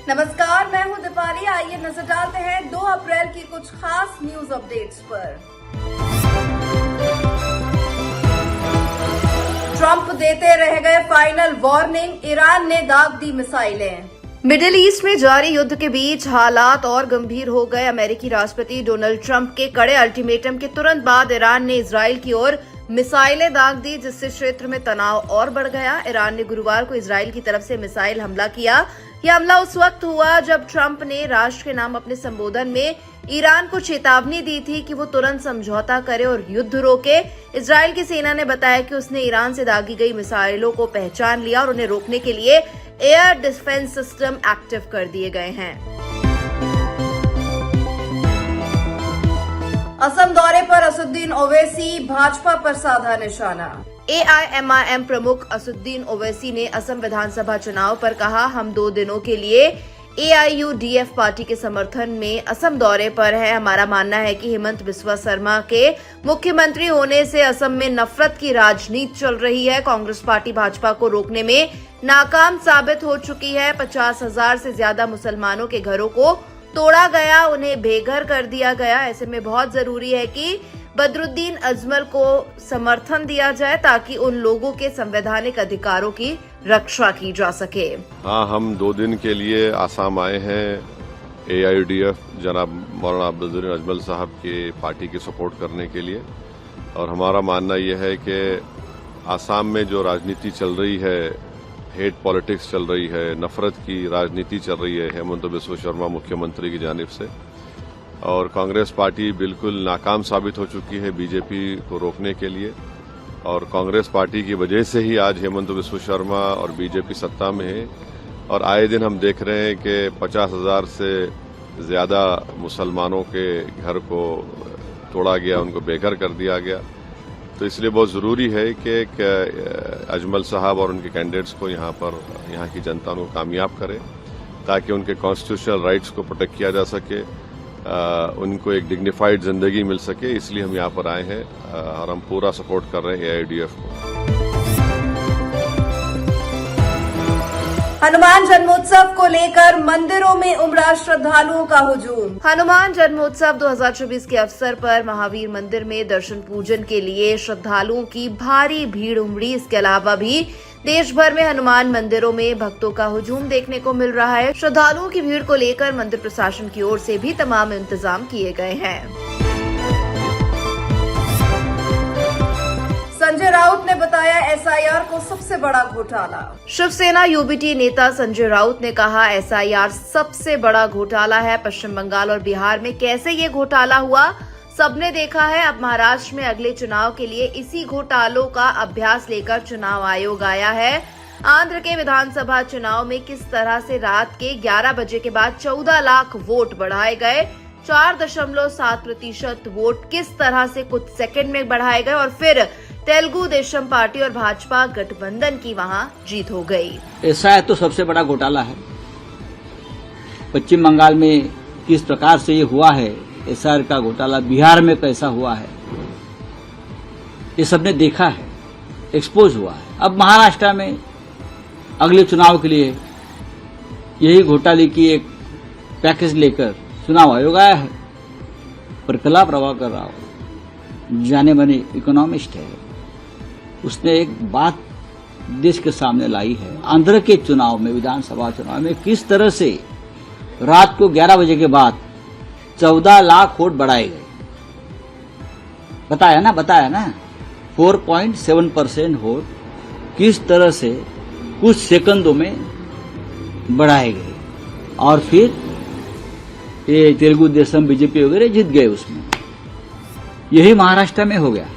नमस्कार, मैं हूं दीपाली। आइए नजर डालते हैं 2 अप्रैल की कुछ खास न्यूज अपडेट्स पर। ट्रंप देते रह गए फाइनल वार्निंग, ईरान ने दाग दी मिसाइलें। मिडिल ईस्ट में जारी युद्ध के बीच हालात और गंभीर हो गए। अमेरिकी राष्ट्रपति डोनाल्ड ट्रंप के कड़े अल्टीमेटम के तुरंत बाद ईरान ने इजराइल की ओर मिसाइलें दाग दी, जिससे क्षेत्र में तनाव और बढ़ गया। ईरान ने गुरुवार को इजराइल की तरफ से मिसाइल हमला किया। यह हमला उस वक्त हुआ जब ट्रंप ने राष्ट्र के नाम अपने संबोधन में ईरान को चेतावनी दी थी कि वो तुरंत समझौता करे और युद्ध रोके। इजराइल की सेना ने बताया कि उसने ईरान से दागी गई मिसाइलों को पहचान लिया और उन्हें रोकने के लिए एयर डिफेंस सिस्टम एक्टिव कर दिए गए हैं। असम दौरे पर असदुद्दीन ओवैसी, भाजपा पर साधा निशाना। AIMIM प्रमुख असदुद्दीन ओवैसी ने असम विधानसभा चुनाव पर कहा, हम 2 दिनों के लिए AIUDF पार्टी के समर्थन में असम दौरे पर है। हमारा मानना है कि हेमंत बिस्वा शर्मा के मुख्यमंत्री होने से असम में नफरत की राजनीति चल रही है। कांग्रेस पार्टी भाजपा को रोकने में नाकाम साबित हो चुकी है। 50,000 से ज्यादा मुसलमानों के घरों को तोड़ा गया, उन्हें बेघर कर दिया गया। ऐसे में बहुत जरूरी है कि बदरुद्दीन अजमल को समर्थन दिया जाए ताकि उन लोगों के संवैधानिक अधिकारों की रक्षा की जा सके। हाँ, हम 2 दिन के लिए आसाम आए हैं AIUDF जनाब मौलाना बदरुद्दीन अजमल साहब के पार्टी की सपोर्ट करने के लिए। और हमारा मानना यह है कि आसाम में जो राजनीति चल रही है, हेट पॉलिटिक्स चल रही है, नफरत की राजनीति चल रही है हेमंत बिस्वा शर्मा मुख्यमंत्री की जानिब से, और कांग्रेस पार्टी बिल्कुल नाकाम साबित हो चुकी है बीजेपी को रोकने के लिए। और कांग्रेस पार्टी की वजह से ही आज हेमंत बिस्वा शर्मा और बीजेपी सत्ता में है। और आए दिन हम देख रहे हैं कि 50,000 से ज्यादा मुसलमानों के घर को तोड़ा गया, उनको बेघर कर दिया गया। तो इसलिए बहुत जरूरी है कि अजमल साहब और उनके कैंडिडेट्स को यहाँ की जनता उनको कामयाब करे ताकि उनके कॉन्स्टिट्यूशनल राइट्स को प्रोटेक्ट किया जा सके, उनको एक डिग्निफाइड जिंदगी मिल सके। इसलिए हम यहाँ पर आए हैं और हम पूरा सपोर्ट कर रहे हैं AIUDF को। हनुमान जन्मोत्सव को लेकर मंदिरों में उमड़ा श्रद्धालुओं का हुजूम। हनुमान जन्मोत्सव 2024 के अवसर पर महावीर मंदिर में दर्शन पूजन के लिए श्रद्धालुओं की भारी भीड़ उमड़ी। इसके अलावा भी देश भर में हनुमान मंदिरों में भक्तों का हुजूम देखने को मिल रहा है। श्रद्धालुओं की भीड़ को लेकर मंदिर प्रशासन की ओर से भी तमाम इंतजाम किए गए हैं। संजय राउत ने बताया SIR को सबसे बड़ा घोटाला। शिवसेना UBT नेता संजय राउत ने कहा, SIR सबसे बड़ा घोटाला है। पश्चिम बंगाल और बिहार में कैसे ये घोटाला हुआ सबने देखा है। अब महाराष्ट्र में अगले चुनाव के लिए इसी घोटालों का अभ्यास लेकर चुनाव आयोग आया है। आंध्र के विधानसभा चुनाव में किस तरह से रात के 11 बजे के बाद 14 लाख वोट बढ़ाए गए, 4.7% वोट किस तरह से कुछ सेकंड में बढ़ाए गए और फिर तेलुगु देशम पार्टी और भाजपा गठबंधन की वहां जीत हो गई। ऐसा तो सबसे बड़ा घोटाला है। पश्चिम बंगाल में किस प्रकार से ये हुआ है, SIR का घोटाला बिहार में कैसा हुआ है, ये सबने देखा है, एक्सपोज हुआ है। अब महाराष्ट्र में अगले चुनाव के लिए यही घोटाले की एक पैकेज लेकर चुनाव आयोग आया है। प्रकला प्रभाकर राव जाने माने इकोनॉमिस्ट है, उसने एक बात देश के सामने लाई है। आंध्र के चुनाव में, विधानसभा चुनाव में किस तरह से रात को 11 बजे के बाद 14 लाख वोट बढ़ाए गए। बताया ना 4.7% वोट किस तरह से कुछ सेकंडों में बढ़ाए गए और फिर ये तेलुगु देशम बीजेपी वगैरह जीत गए उसमें। यही महाराष्ट्र में हो गया,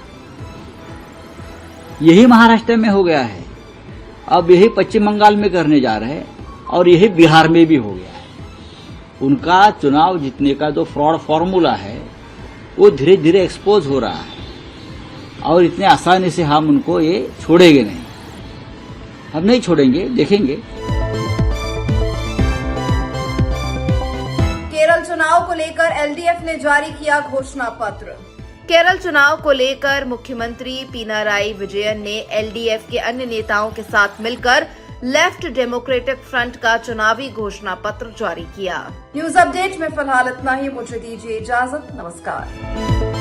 यही महाराष्ट्र में हो गया है। अब यही पश्चिम बंगाल में करने जा रहे हैं और यही बिहार में भी हो गया है। उनका चुनाव जीतने का जो फ्रॉड फॉर्मूला है वो धीरे धीरे एक्सपोज हो रहा है और इतने आसानी से हम उनको ये छोड़ेंगे नहीं, हम नहीं छोड़ेंगे, देखेंगे। केरल चुनाव को लेकर LDF ने जारी किया घोषणा पत्र। केरल चुनाव को लेकर मुख्यमंत्री पिनाराई विजयन ने LDF के अन्य नेताओं के साथ मिलकर लेफ्ट डेमोक्रेटिक फ्रंट का चुनावी घोषणा पत्र जारी किया। न्यूज अपडेट में फिलहाल इतना ही। मुझे दीजिए इजाजत। नमस्कार।